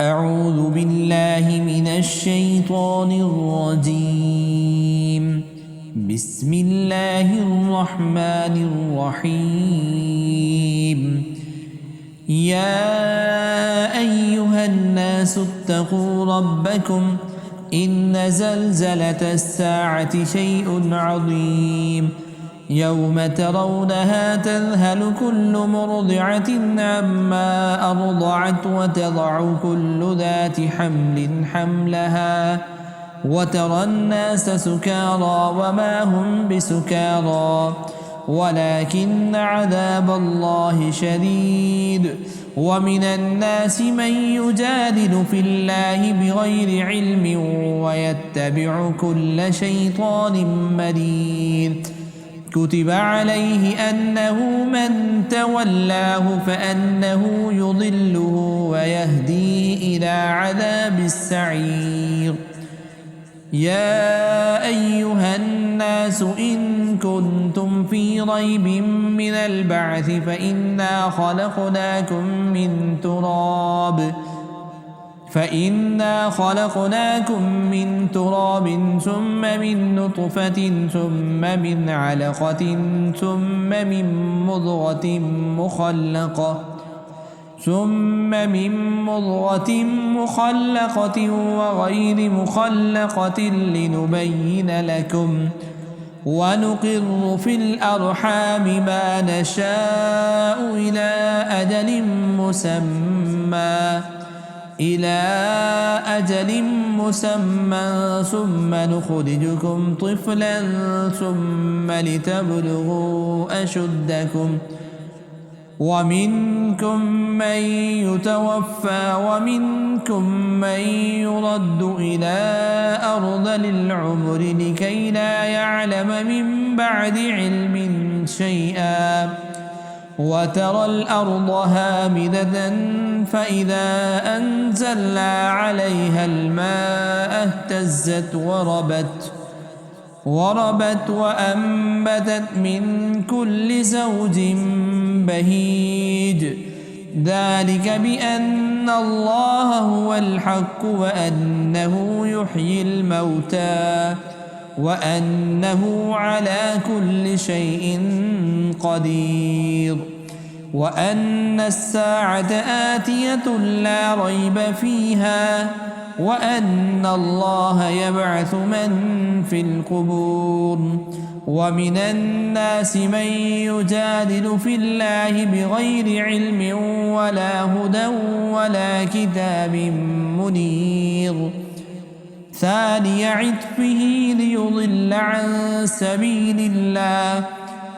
أعوذ بالله من الشيطان الرجيم. بسم الله الرحمن الرحيم. يا أيها الناس اتقوا ربكم إن زلزلة الساعة شيء عظيم يوم ترونها تذهل كل مرضعة عما أرضعت وتضع كل ذات حمل حملها وترى الناس سكارى وما هم بسكارى ولكن عذاب الله شديد. ومن الناس من يجادل في الله بغير علم ويتبع كل شيطان مريد. كتب عليه أنه من تولاه فأنه يضله ويهديه إلى عذاب السعير. يا أيها الناس إن كنتم في ريب من البعث فإنا خلقناكم من تراب ثم من نطفة ثم من علقة ثم من مضغة مخلقة وغير مخلقة لنبين لكم ونقر في الأرحام ما نشاء إلى أجل مسمى ثم نخرجكم طفلا ثم لتبلغوا أشدكم ومنكم من يتوفى ومنكم من يرد إلى أرذل العمر لكي لا يعلم من بعد علم شيئا. وترى الأرض هامدة فإذا أنزلنا عليها الماء اهتزت وربت وأنبتت من كل زوج بهيج. ذلك بأن الله هو الحق وأنه يحيي الموتى وأنه على كل شيء قدير وأن الساعة آتية لا ريب فيها وأن الله يبعث من في القبور. ومن الناس من يجادل في الله بغير علم ولا هدى ولا كتاب منير. ثاني عطفه ليضل عن سبيل الله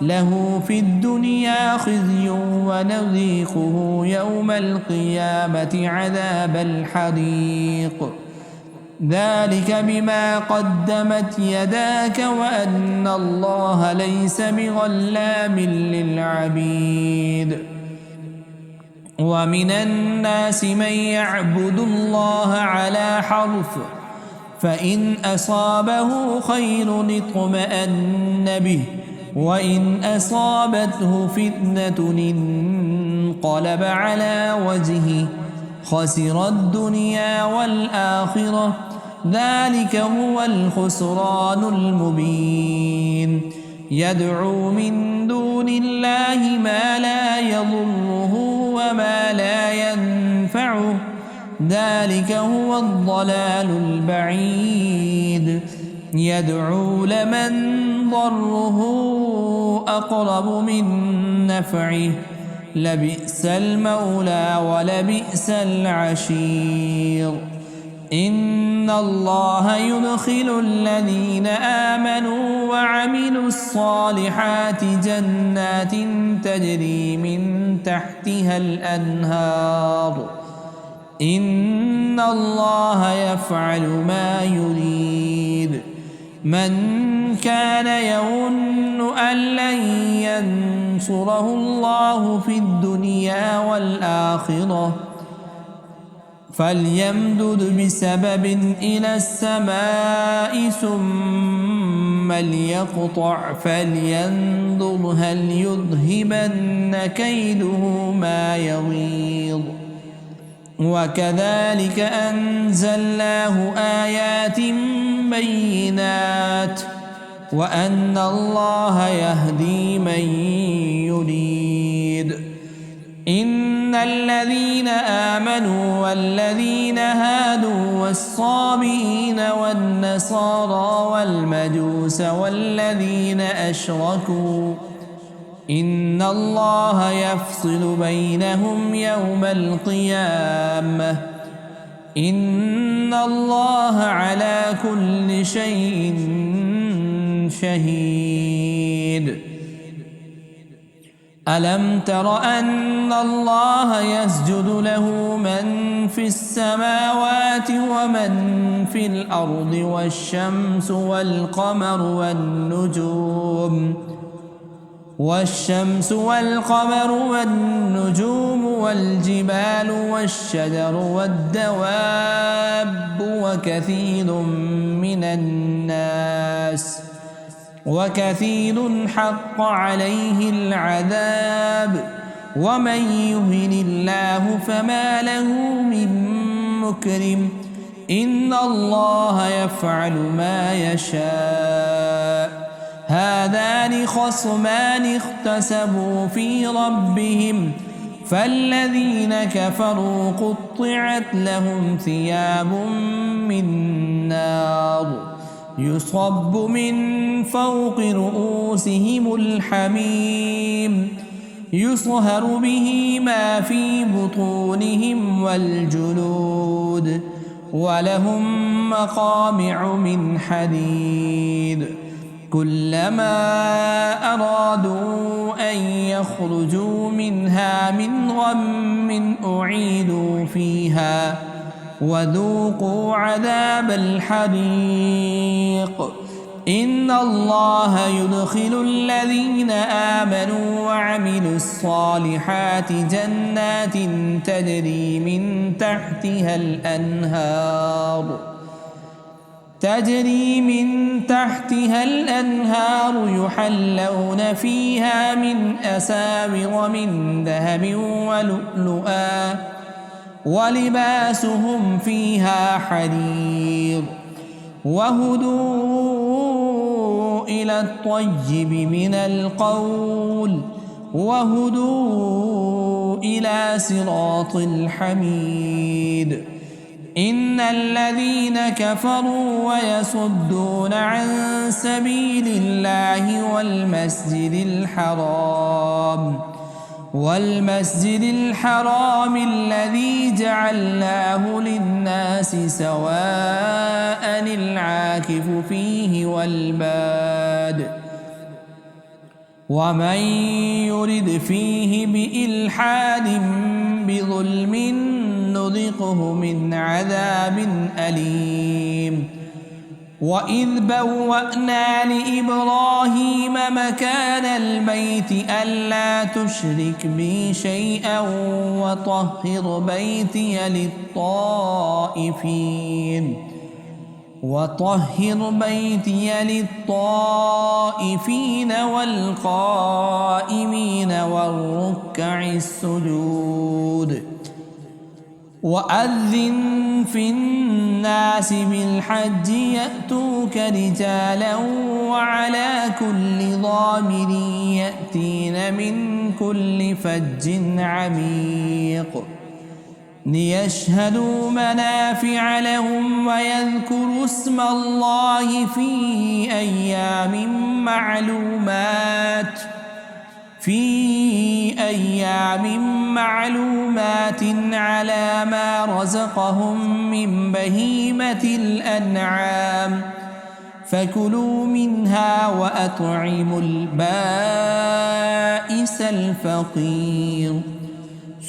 له في الدنيا خزي ونذيقه يوم القيامة عذاب الحريق. ذلك بما قدمت يداك وأن الله ليس بظلام للعبيد. ومن الناس من يعبد الله على حرف فإن أصابه خير اطمأن به وإن أصابته فتنة انقلب على وجهه خسر الدنيا والآخرة. ذلك هو الخسران المبين. يدعو من دون الله ما لا يضره وما لا ينفعه. ذلك هو الضلال البعيد. يدعو لمن ضره أقرب من نفعه لبئس المولى ولبئس العشير. إن الله يدخل الذين آمنوا وعملوا الصالحات جنات تجري من تحتها الأنهار. إن الله يفعل ما يريد. من كان يظن أن لن ينصره الله في الدنيا والآخرة فليمدد بسبب إلى السماء ثم ليقطع فلينظر هل يذهبن كيده ما يغيظ. وكذلك أنزلناه آيات بينات وأن الله يهدي من يريد. إن الذين آمنوا والذين هادوا والصابئين والنصارى والمجوس والذين أشركوا إن الله يفصل بينهم يوم القيامة إن الله على كل شيء شهيد. ألم تر أن الله يسجد له من في السماوات ومن في الأرض والشمس والقمر والنجوم والجبال والشجر والدواب وكثير حق عليه العذاب ومن يهن الله فما له من مكرم إن الله يفعل ما يشاء. هذان خصمان اختصموا في ربهم فالذين كفروا قطعت لهم ثياب من نار يصب من فوق رؤوسهم الحميم يصهر به ما في بطونهم والجلود ولهم مقامع من حديد كلما أرادوا أن يخرجوا منها من غم أعيدوا فيها وذوقوا عذاب الحريق. إن الله يدخل الذين آمنوا وعملوا الصالحات جنات تجري من تحتها الأنهار يحلون فيها من أساور من ذهب ولؤلؤا ولباسهم فيها حرير وهدوا إلى الطيب من القول وهدوا إلى صراط الحميد. إن الذين كفروا ويصدون عن سبيل الله والمسجد الحرام الذي جعلناه للناس سواء العاكف فيه والباد ومن يرد فيه بإلحاد بظلم نذقه من عذاب أليم. وإذ بوأنا لإبراهيم مكان البيت ألا تشرك بي شيئا وطهر بيتي للطائفين والقائمين والركع السجود. وأذن في الناس بالحج يأتوك رجالا وعلى كل ضامر يأتين من كل فج عميق ليشهدوا منافع لهم ويذكروا اسم الله في أيام معلومات على ما رزقهم من بهيمة الأنعام فكلوا منها وأطعموا البائس الفقير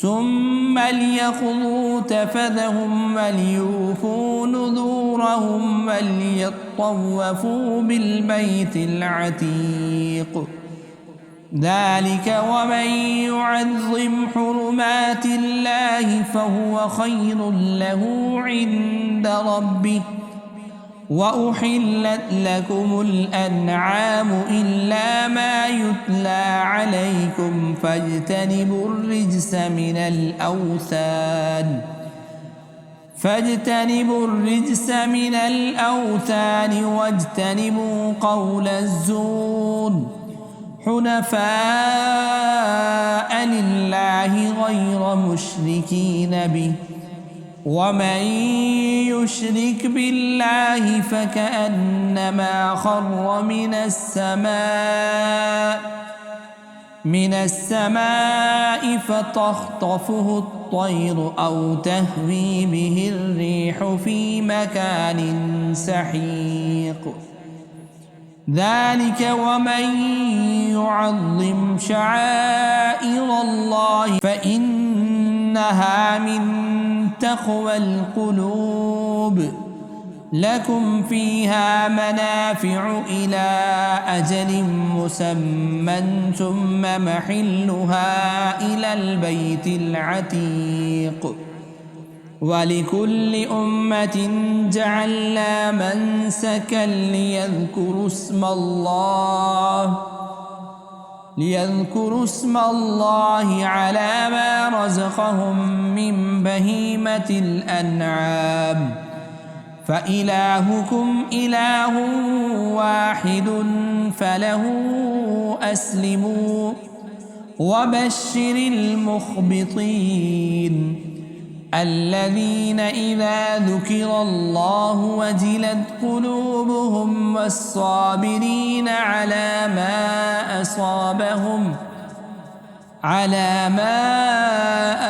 ثم ليقضوا تفثهم وليوفوا نذورهم وليطوفوا بالبيت العتيق. ذلك ومن يعظم حرمات الله فهو خير له عند ربه. وأحلت لكم الأنعام إلا ما يتلى عليكم فاجتنبوا الرجس من الأوثان فاجتنبوا الرجس من الأوثان واجتنبوا قول الزور حنفاء لله غير مشركين به ومن يشرك بالله فكأنما خر من السماء فتخطفه الطير أو تهوي به الريح في مكان سحيق ذلك ومن يعظم شعائر الله فإنها من تقوى القلوب لكم فيها منافع إلى أجل مسمى ثم محلها إلى البيت العتيق ولكل أمة جعلنا منسكا ليذكروا اسم الله على ما رزقهم من بهيمة الأنعام فإلهكم إله واحد فله أسلموا وبشر المخبطين الذين إذا ذكر الله وجلت قلوبهم والصابرين على ما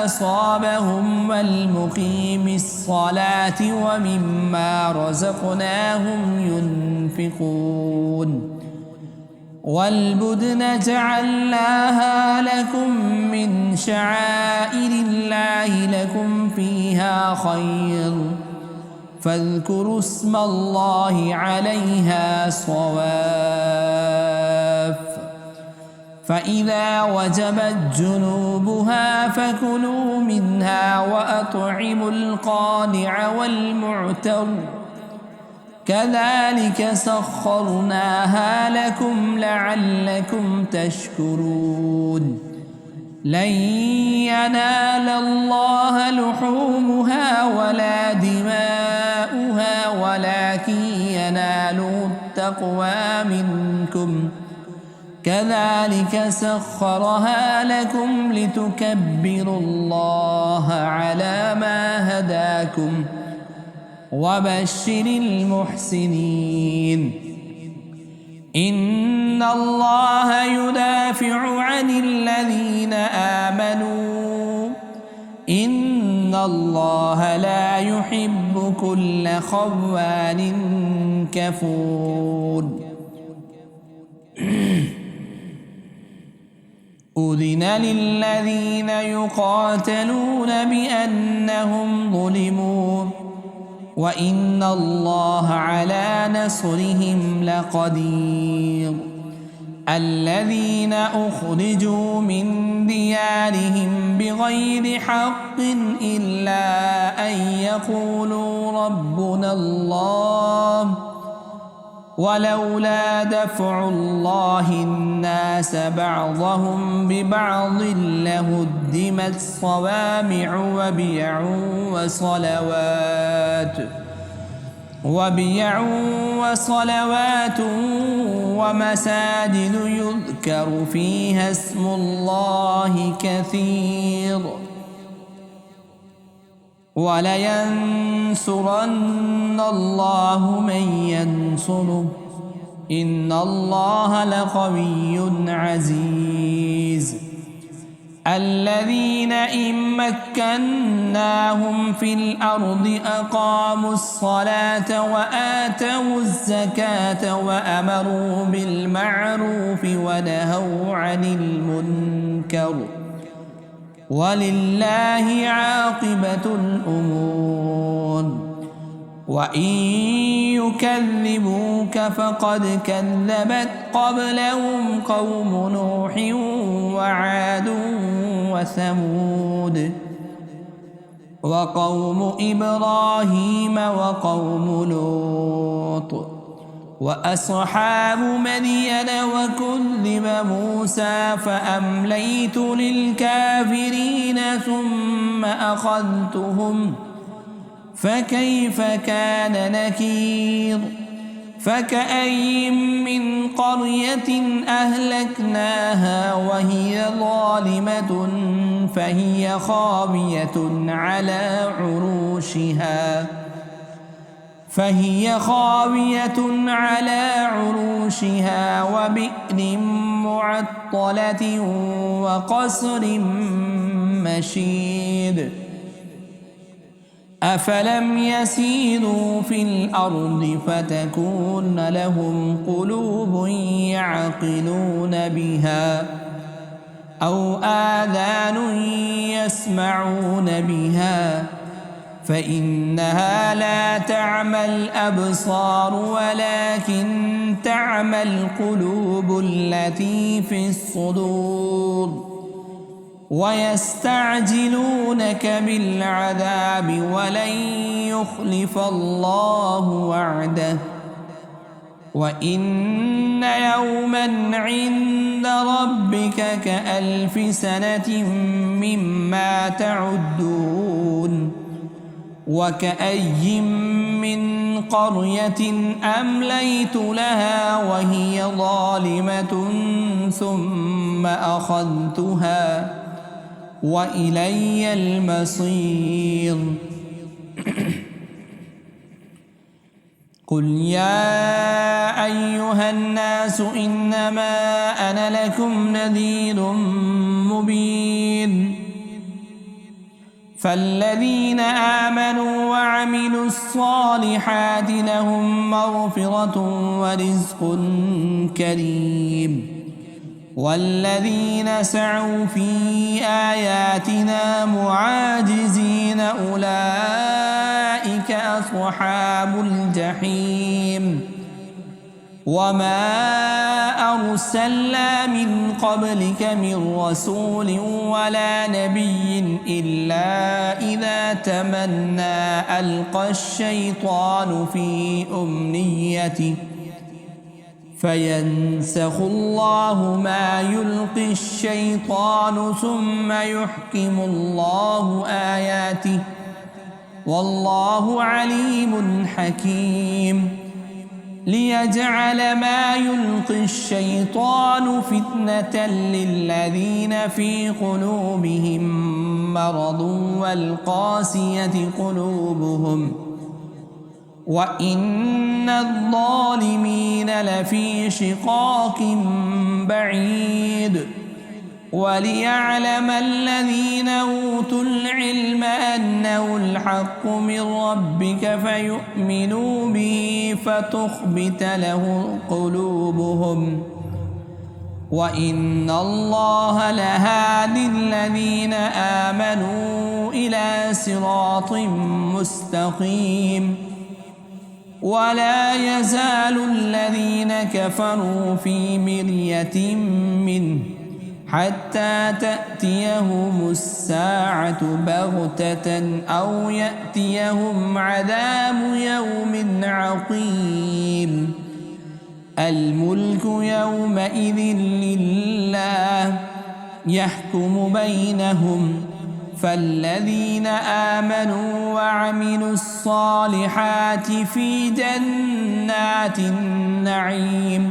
أصابهم والمقيم الصلاة ومما رزقناهم ينفقون والبدن جعلناها لكم من شعائر الله لكم فيها خير فاذكروا اسم الله عليها صواف فإذا وجبت جنوبها فكلوا منها وأطعموا القانع والمعتر كذلك سخرناها لكم لعلكم تشكرون لن ينال الله لحومها ولا دماؤها ولكن يناله التقوى منكم كذلك سخرها لكم لتكبروا الله على ما هداكم وبشر المحسنين إن الله يدافع عن الذين آمنوا إن الله لا يحب كل خوان كفور أذن للذين يقاتلون بأنهم ظلموا وإن الله على نصرهم لقدير الذين أخرجوا من ديارهم بغير حق إلا أن يقولوا ربنا الله ولولا دفع الله الناس بعضهم ببعض لهدمت صوامع وبيع وصلوات ومساجد يذكر فيها اسم الله كثير ولينصرن الله من ينصره إن الله لقوي عزيز الذين إن مكناهم في الأرض أقاموا الصلاة وآتوا الزكاة وأمروا بالمعروف ونهوا عن المنكر ولله عاقبة الأمور وإن يكذبوك فقد كذبت قبلهم قوم نوح وعاد وثمود وقوم إبراهيم وقوم لوط وأصحاب مدين وكذب موسى فأمليت للكافرين فكيف كان نكير فكأي من قرية أهلكناها وهي ظالمة فهي خاوية على عروشها وبئر معطلة وقصر مشيد أفلم يسيروا في الأرض فتكون لهم قلوب يعقلون بها أو آذان يسمعون بها فإنها لا تعمى الأبصار ولكن تعمى القلوب التي في الصدور ويستعجلونك بالعذاب ولن يخلف الله وعده وإن يوما عند ربك كألف سنة مما تعدون وكأي من قرية أمليت لها وهي ظالمة ثم أخذتها وإلي المصير قل يا أيها الناس إنما أنا لكم نذير مبين فالذين آمنوا وعملوا الصالحات لهم مغفرة ورزق كريم والذين سعوا في آياتنا معاجزين أولئك أصحاب الجحيم وما أرسلنا من قبلك من رسول ولا نبي إلا إذا تمنى ألقى الشيطان في أمنيته فينسخ الله ما يلقي الشيطان ثم يحكم الله آياته والله عليم حكيم ليجعل ما يلقي الشيطان فتنة للذين في قلوبهم مرض والقاسية قلوبهم وإن الظالمين لفي شقاق بعيد وليعلم الذين أوتوا العلم أنه الحق من ربك فيؤمنوا به فتخبت له قلوبهم وإن الله لهادي الذين آمنوا إلى صراط مستقيم ولا يزال الذين كفروا في مرية منه حتى تأتيهم الساعة بغتة أو يأتيهم عذاب يوم عقيم الملك يومئذ لله يحكم بينهم فالذين آمنوا وعملوا الصالحات في جنات النعيم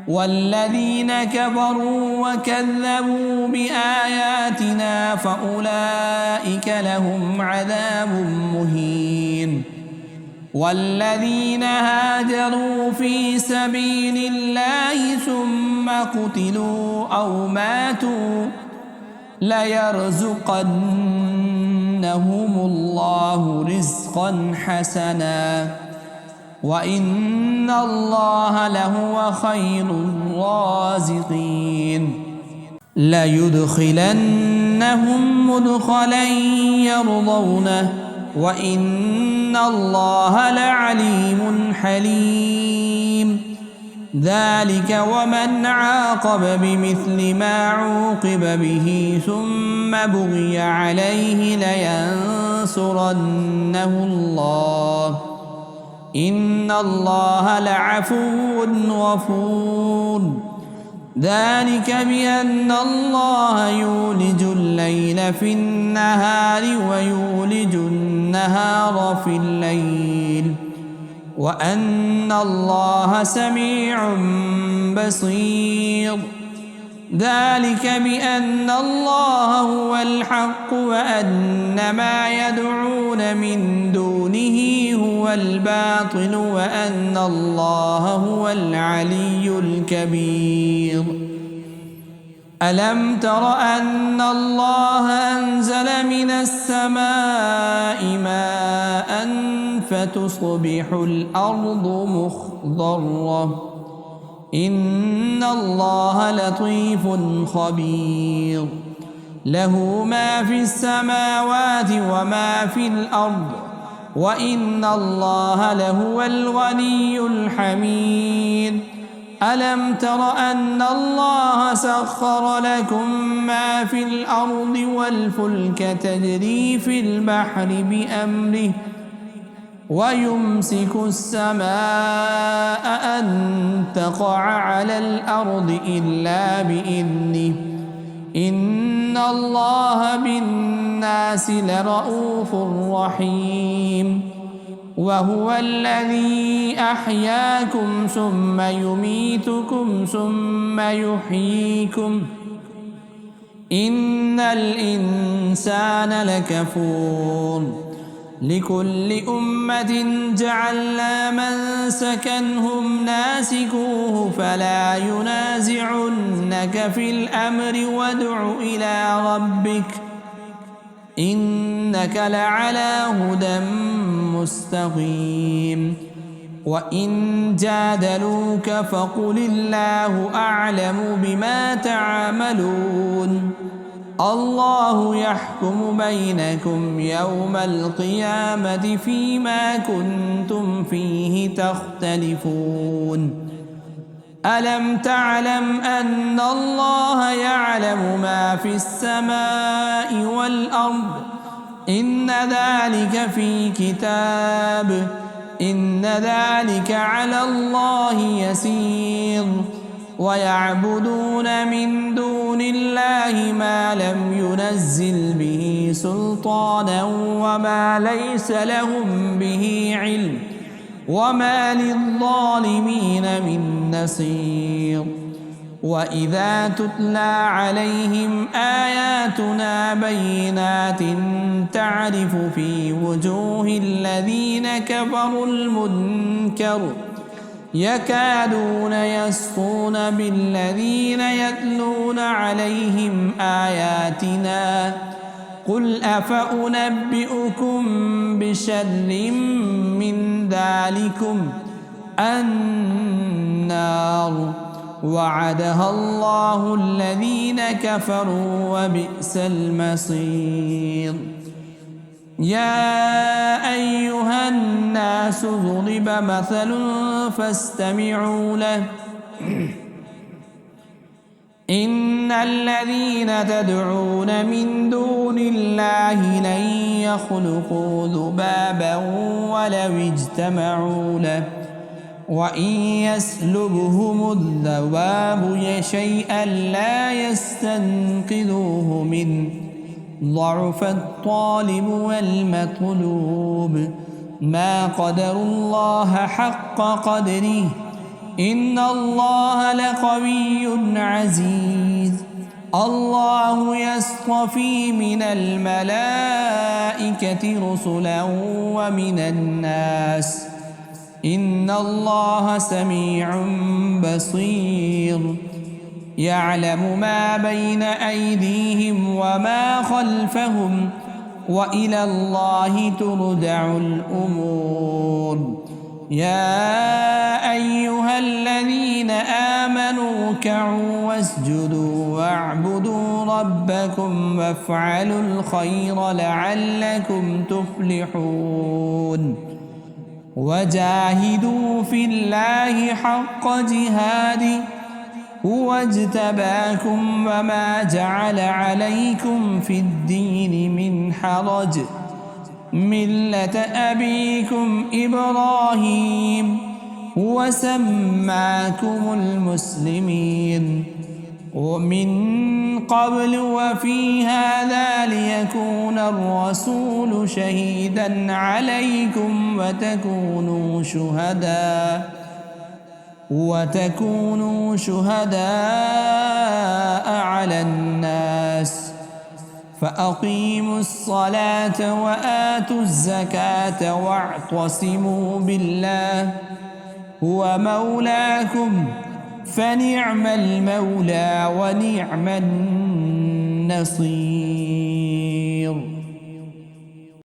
والذين كفروا وكذبوا بآياتنا فأولئك لهم عذاب مهين والذين هاجروا في سبيل الله ثم قتلوا أو ماتوا ليرزقنهم الله رزقا حسنا وإن الله لهو خير الرازقين ليدخلنهم مدخلا يرضونه وإن الله لعليم حليم ذلك ومن عاقب بمثل ما عوقب به ثم بغي عليه لينصرنه الله إن الله لعفو غفور ذلك بأن الله يولج الليل في النهار ويولج النهار في الليل وأن الله سميع بصير. ذلك بأن الله هو الحق وأن ما يدعون من دونه هو الباطل وأن الله هو العلي الكبير. ألم تر أن الله أنزل من السماء ماء فتصبح الأرض مخضرة إن الله لطيف خبير. له ما في السماوات وما في الأرض وإن الله لهو الغني الحميد. ألم تر أن الله سخر لكم ما في الأرض والفلك تجري في البحر بأمره ويمسك السماء أن تقع على الأرض إلا بإذنه إن الله بالناس لرؤوف رحيم. وهو الذي أحياكم ثم يميتكم ثم يحييكم إن الإنسان لكفور. لكل أمة جعلنا منسكا هم ناسكوه فلا ينازعنك في الأمر وادع إلى ربك إنك لعلى هدى مستقيم. وإن جادلوك فقل الله أعلم بما تعملون الله يحكم بينكم يوم القيامة فيما كنتم فيه تختلفون. ألم تعلم أن الله يعلم ما في السماء والأرض إن ذلك في كتاب إن ذلك على الله يسير. ويعبدون من دون الله ما لم ينزل به سلطانا وما ليس لهم به علم وما للظالمين من نصير. وإذا تتلى عليهم آياتنا بينات تعرف في وجوه الذين كفروا المنكر يكادون يسطون بالذين يتلون عليهم آياتنا قل أفأنبئكم بشر من ذلكم النار وعدها الله الذين كفروا وبئس المصير. يا أيها الناس ضرب مثل فاستمعوا له إن الذين تدعون من دون الله لن يخلقوا ذبابا ولو اجتمعوا له وإن يسلبهم الذباب شيئا لا يستنقذوه منه ضعف الطالب والمطلوب ما قدروا الله حق قدره إن الله لقوي عزيز. الله يصطفي من الملائكة رسلا ومن الناس إن الله سميع بصير. يعلم ما بين أيديهم وما خلفهم وإلى الله ترجع الأمور. يا أيها الذين آمنوا اركعوا واسجدوا واعبدوا ربكم وافعلوا الخير لعلكم تفلحون. وجاهدوا في الله حق جهاده هو اجتباكم وما جعل عليكم في الدين من حرج ملة أبيكم إبراهيم هو سماكم المسلمين ومن قبل وفي هذا ليكون الرسول شهيدا عليكم وتكونوا شهداء على الناس فأقيموا الصلاة وآتوا الزكاة واعتصموا بالله هو مولاكم فنعم المولى ونعم النصير.